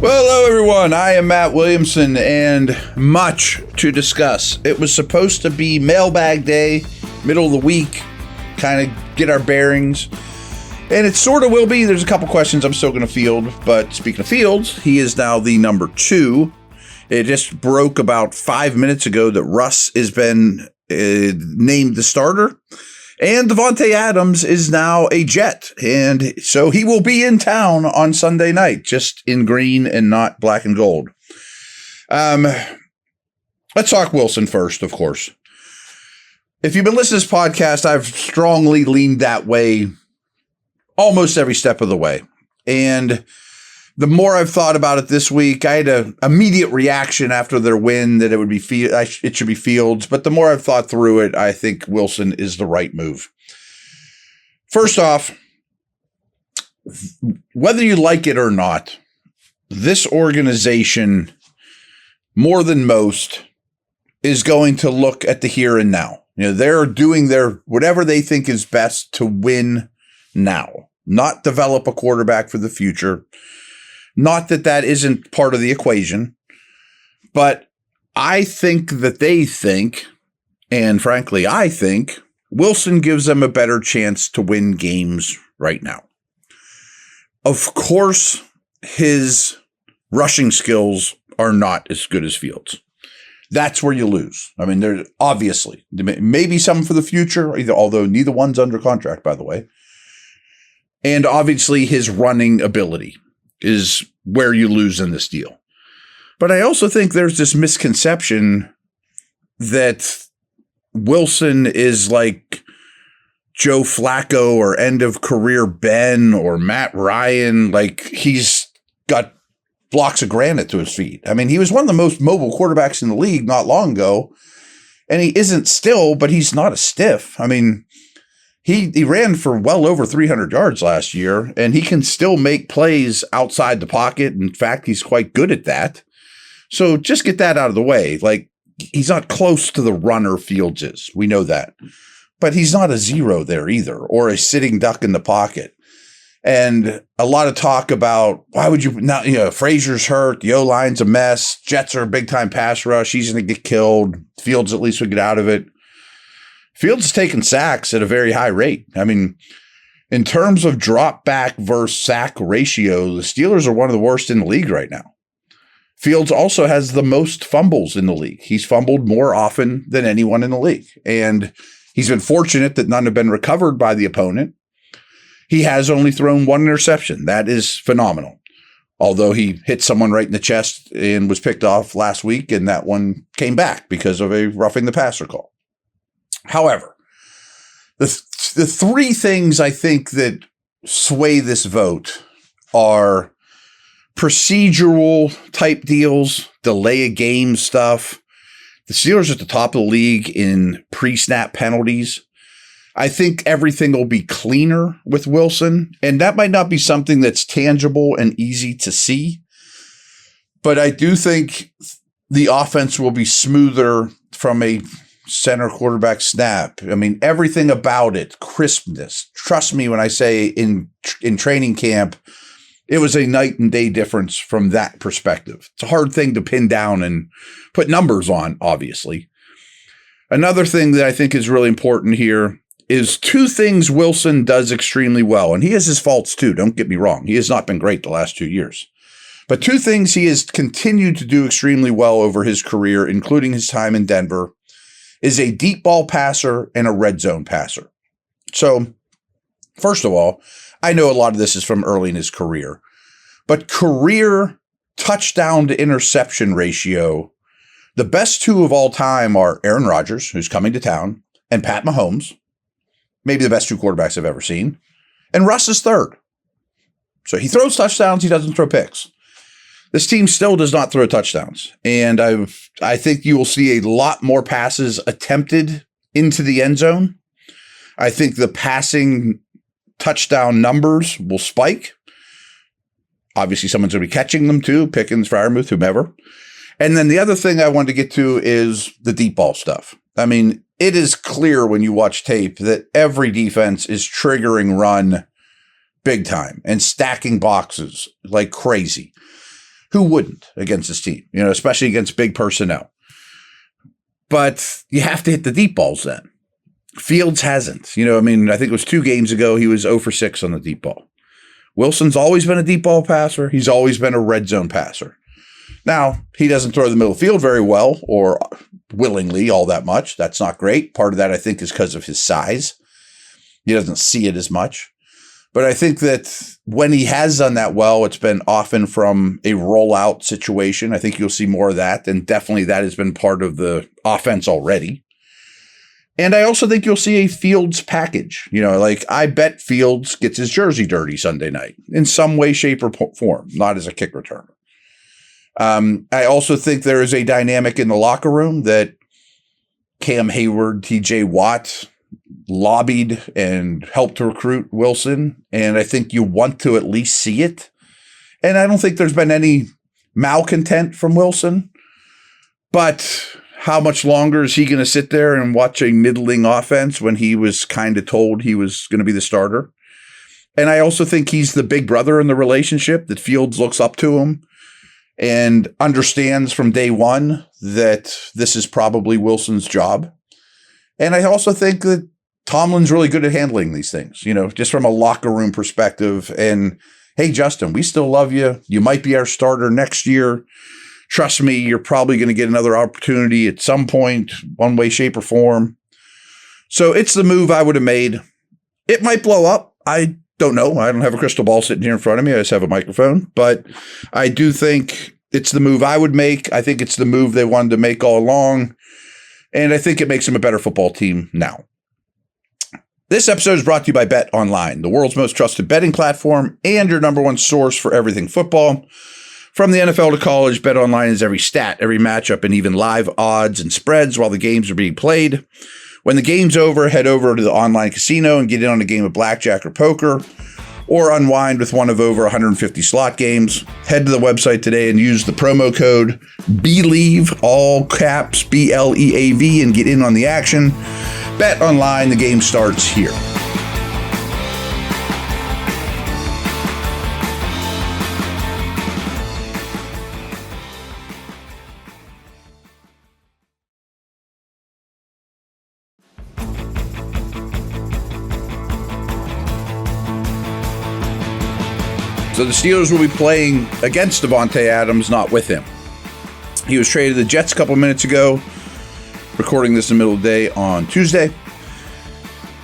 Well, hello everyone. I am Matt Williamson, and much to discuss. It was supposed to be mailbag day, middle of the week, kind of get our bearings, and it sort of will be. There's a couple questions I'm still going to field, but speaking of fields, he is now the number 2. It just broke about 5 minutes ago that Russ has been named the starter. And Davante Adams is now a Jet, and so he will be in town on Sunday night, just in green and not black and gold. Let's talk Wilson first, of course. If you've been listening to this podcast, I've strongly leaned that way almost every step of the way. And the more I've thought about it this week, I had an immediate reaction after their win that it would be it should be Fields. But the more I've thought through it, I think Wilson is the right move. First off, whether you like it or not, this organization, more than most, is going to look at the here and now. You know, they're doing their whatever they think is best to win now, not develop a quarterback for the future. Not that that isn't part of the equation, but I think that they think, and frankly, I think Wilson gives them a better chance to win games right now. Of course, his rushing skills are not as good as Fields. That's where you lose. I mean, there's obviously maybe some for the future, although neither one's under contract, by the way. And obviously his running ability is where you lose in this deal. But I also think there's this misconception that Wilson is like Joe Flacco or end of career Ben or Matt Ryan, like he's got blocks of granite to his feet. I mean, he was one of the most mobile quarterbacks in the league not long ago, and he isn't still, but he's not a stiff. I mean, He ran for well over 300 yards last year, and he can still make plays outside the pocket. In fact, he's quite good at that. So just get that out of the way. Like, he's not close to the runner Fields is. We know that. But he's not a zero there either, or a sitting duck in the pocket. And a lot of talk about, why would you not, Frazier's hurt, the O-line's a mess, Jets are a big-time pass rush, he's going to get killed, Fields at least would get out of it. Fields is taking sacks at a very high rate. I mean, in terms of drop back versus sack ratio, the Steelers are one of the worst in the league right now. Fields also has the most fumbles in the league. He's fumbled more often than anyone in the league. And he's been fortunate that none have been recovered by the opponent. He has only thrown one interception. That is phenomenal. Although he hit someone right in the chest and was picked off last week, and that one came back because of a roughing the passer call. However, the 3 things I think that sway this vote are procedural type deals, delay a game stuff. The Steelers are at the top of the league in pre-snap penalties. I think everything will be cleaner with Wilson, and that might not be something that's tangible and easy to see. But I do think the offense will be smoother from a center quarterback snap. I mean, everything about it, crispness. Trust me when I say in training camp, it was a night and day difference from that perspective. It's a hard thing to pin down and put numbers on, obviously. Another thing that I think is really important here is 2 things Wilson does extremely well, and he has his faults too, don't get me wrong. He has not been great the last 2 years. But 2 things he has continued to do extremely well over his career, including his time in Denver, is a deep ball passer and a red zone passer. So, first of all, I know a lot of this is from early in his career, but career touchdown to interception ratio, the best 2 of all time are Aaron Rodgers, who's coming to town, and Pat Mahomes, maybe the best 2 quarterbacks I've ever seen, and Russ is 3rd. So he throws touchdowns, he doesn't throw picks. This team still does not throw touchdowns, and I think you will see a lot more passes attempted into the end zone. I think the passing touchdown numbers will spike. Obviously, someone's going to be catching them too, Pickens, Freiermuth, whomever. And then the other thing I wanted to get to is the deep ball stuff. I mean, it is clear when you watch tape that every defense is triggering run big time and stacking boxes like crazy. Who wouldn't against this team, especially against big personnel? But you have to hit the deep balls then. Fields hasn't. I think it was 2 games ago, he was 0 for 6 on the deep ball. Wilson's always been a deep ball passer. He's always been a red zone passer. Now, he doesn't throw the middle of the field very well or willingly all that much. That's not great. Part of that, I think, is because of his size. He doesn't see it as much. But I think that when he has done that well, it's been often from a rollout situation. I think you'll see more of that. And definitely that has been part of the offense already. And I also think you'll see a Fields package. I bet Fields gets his jersey dirty Sunday night in some way, shape, or form, not as a kick returner. I also think there is a dynamic in the locker room that Cam Hayward, TJ Watt lobbied and helped to recruit Wilson. And I think you want to at least see it. And I don't think there's been any malcontent from Wilson. But how much longer is he going to sit there and watch a middling offense when he was kind of told he was going to be the starter? And I also think he's the big brother in the relationship, that Fields looks up to him and understands from day one that this is probably Wilson's job. And I also think that Tomlin's really good at handling these things, just from a locker room perspective. And, hey, Justin, we still love you. You might be our starter next year. Trust me, you're probably going to get another opportunity at some point, one way, shape, or form. So it's the move I would have made. It might blow up. I don't know. I don't have a crystal ball sitting here in front of me. I just have a microphone. But I do think it's the move I would make. I think it's the move they wanted to make all along. And I think it makes them a better football team now. This episode is brought to you by Bet Online, the world's most trusted betting platform and your number one source for everything football. From the NFL to college, Bet Online is every stat, every matchup, and even live odds and spreads while the games are being played. When the game's over, head over to the online casino and get in on a game of blackjack or poker, or unwind with one of over 150 slot games. Head to the website today and use the promo code BELIEVE, all caps, BLEAV, and get in on the action. Bet Online, the game starts here. So the Steelers will be playing against Davante Adams, not with him. He was traded to the Jets a couple minutes ago, recording this in the middle of the day on Tuesday.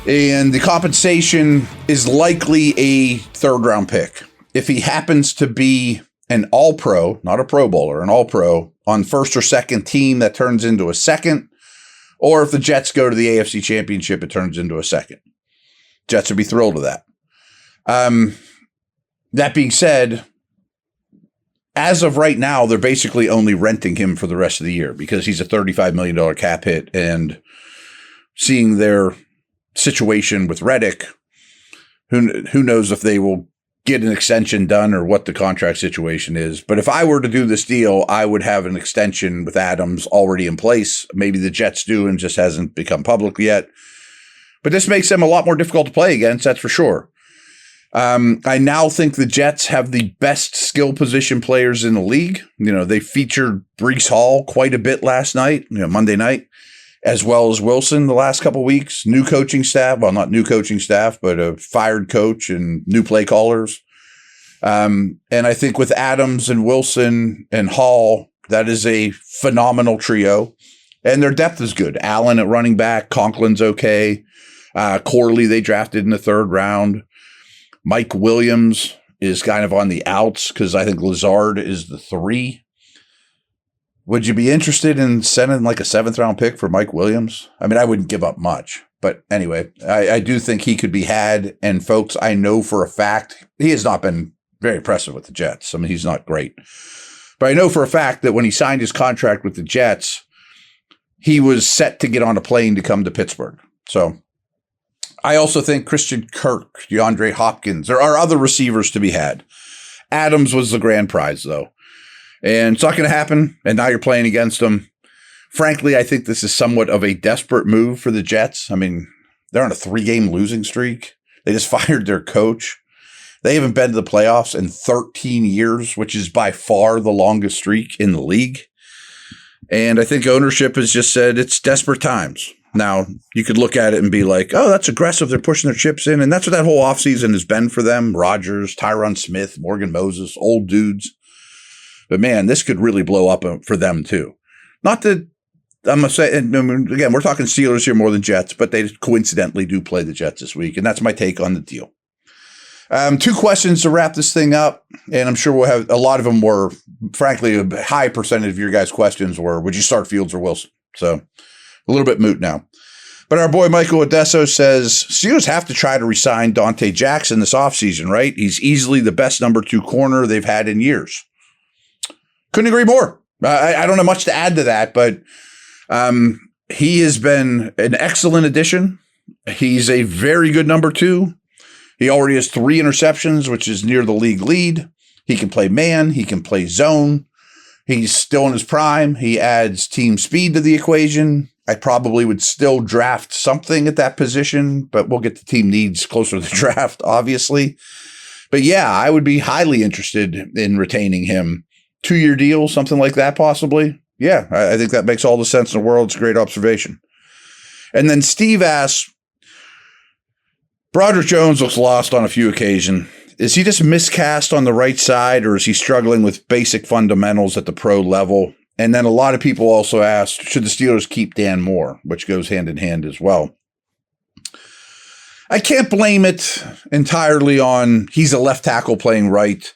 And the compensation is likely a third-round pick. If he happens to be an all-pro, not a Pro Bowler, an all-pro, on first or second team, that turns into a second. Or if the Jets go to the AFC Championship, it turns into a second. Jets would be thrilled with that. That being said, as of right now, they're basically only renting him for the rest of the year because he's a $35 million cap hit, and seeing their situation with Reddick, who knows if they will get an extension done or what the contract situation is. But if I were to do this deal, I would have an extension with Adams already in place. Maybe the Jets do and just hasn't become public yet. But this makes them a lot more difficult to play against, that's for sure. I now think the Jets have the best skill position players in the league. They featured Breece Hall quite a bit last night, Monday night, as well as Wilson the last couple of weeks. New coaching staff, well, not new coaching staff, but a fired coach and new play callers. And I think with Adams and Wilson and Hall, that is a phenomenal trio. And their depth is good. Allen at running back, Conklin's okay. Corley they drafted in the 3rd round. Mike Williams is kind of on the outs because I think Lazard is the 3. Would you be interested in sending like a 7th round pick for Mike Williams? I mean, I wouldn't give up much, but anyway, I do think he could be had. And folks, I know for a fact he has not been very impressive with the Jets. I mean, he's not great, but I know for a fact that when he signed his contract with the Jets, he was set to get on a plane to come to Pittsburgh. So I also think Christian Kirk, DeAndre Hopkins, there are other receivers to be had. Adams was the grand prize, though. And it's not going to happen, and now you're playing against them. Frankly, I think this is somewhat of a desperate move for the Jets. I mean, they're on a 3-game losing streak. They just fired their coach. They haven't been to the playoffs in 13 years, which is by far the longest streak in the league. And I think ownership has just said it's desperate times. Now, you could look at it and be like, oh, that's aggressive. They're pushing their chips in. And that's what that whole offseason has been for them. Rodgers, Tyron Smith, Morgan Moses, old dudes. But, man, this could really blow up for them, too. Not that I'm going to say, and again, we're talking Steelers here more than Jets, but they coincidentally do play the Jets this week. And that's my take on the deal. 2 questions to wrap this thing up. And I'm sure we'll have a lot of them were, frankly, a high percentage of your guys' questions were, would you start Fields or Wilson? So a little bit moot now. But our boy Michael Odesso says, Steelers have to try to re-sign Davante Jackson this offseason, right? He's easily the best number 2 corner they've had in years. Couldn't agree more. I don't have much to add to that, but he has been an excellent addition. He's a very good number 2. He already has 3 interceptions, which is near the league lead. He can play man. He can play zone. He's still in his prime. He adds team speed to the equation. I probably would still draft something at that position, but we'll get the team needs closer to the draft, obviously. But yeah, I would be highly interested in retaining him. 2-year deal, something like that, possibly. Yeah, I think that makes all the sense in the world. It's a great observation. And then Steve asks, Broderick Jones looks lost on a few occasions. Is he just miscast on the right side, or is he struggling with basic fundamentals at the pro level? And then a lot of people also asked, should the Steelers keep Dan Moore, which goes hand in hand as well. I can't blame it entirely on he's a left tackle playing right,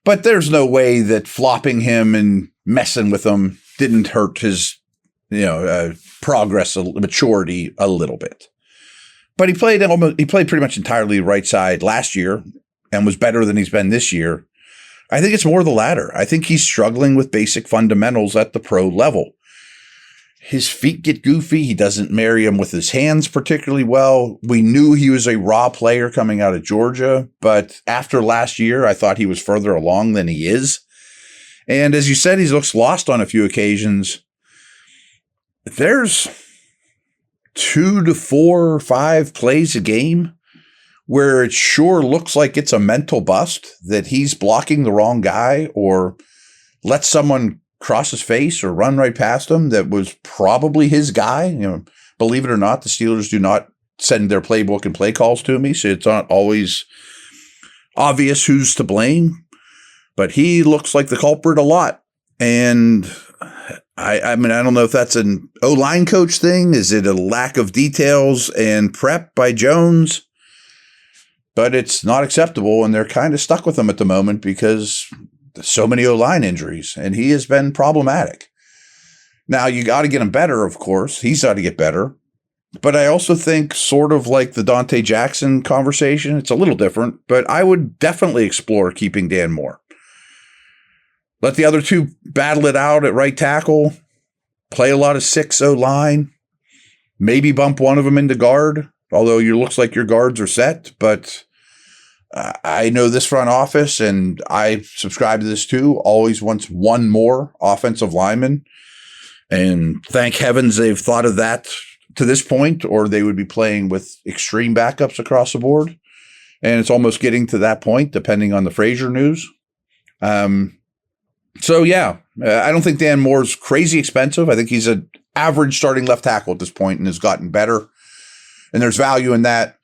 but there's no way that flopping him and messing with him didn't hurt his, progress, maturity a little bit. But he played pretty much entirely right side last year and was better than he's been this year. I think it's more the latter. I think he's struggling with basic fundamentals at the pro level. His feet get goofy. He doesn't marry them with his hands particularly well. We knew he was a raw player coming out of Georgia, but after last year, I thought he was further along than he is. And as you said, he looks lost on a few occasions. There's 2 to 4 or 5 plays a game where it sure looks like it's a mental bust that he's blocking the wrong guy or let someone cross his face or run right past him that was probably his guy. Believe it or not, the Steelers do not send their playbook and play calls to me, so it's not always obvious who's to blame. But he looks like the culprit a lot. And I don't know if that's an O-line coach thing. Is it a lack of details and prep by Jones? But it's not acceptable, and they're kind of stuck with him at the moment because there's so many O-line injuries, and he has been problematic. Now, you got to get him better, of course. He's got to get better. But I also think sort of like the Davante Jackson conversation, it's a little different, but I would definitely explore keeping Dan Moore. Let the other 2 battle it out at right tackle, play a lot of 6 O-line, maybe bump one of them into guard, although it looks like your guards are set. But I know this front office, and I subscribe to this too, always wants one more offensive lineman. And thank heavens they've thought of that to this point, or they would be playing with extreme backups across the board. And it's almost getting to that point, depending on the Frazier news. So, yeah, I don't think Dan Moore's crazy expensive. I think he's an average starting left tackle at this point and has gotten better. And there's value in that.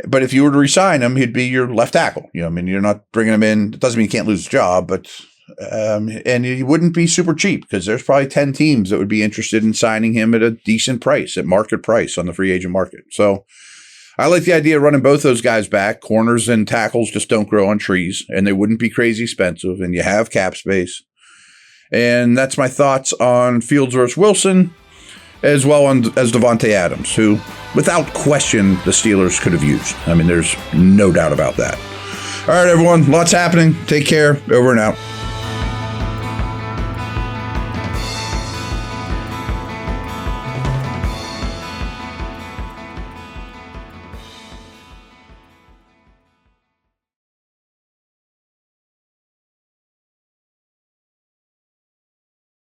But if you were to re-sign him, he'd be your left tackle. You're not bringing him in. It doesn't mean he can't lose his job, but and he wouldn't be super cheap because there's probably 10 teams that would be interested in signing him at a decent price, at market price on the free agent market. So I like the idea of running both those guys back. Corners and tackles just don't grow on trees, and they wouldn't be crazy expensive, and you have cap space. And that's my thoughts on Fields versus Wilson, as well as Davante Adams, who, without question, the Steelers could have used. There's no doubt about that. All right, everyone, lots happening. Take care. Over and out.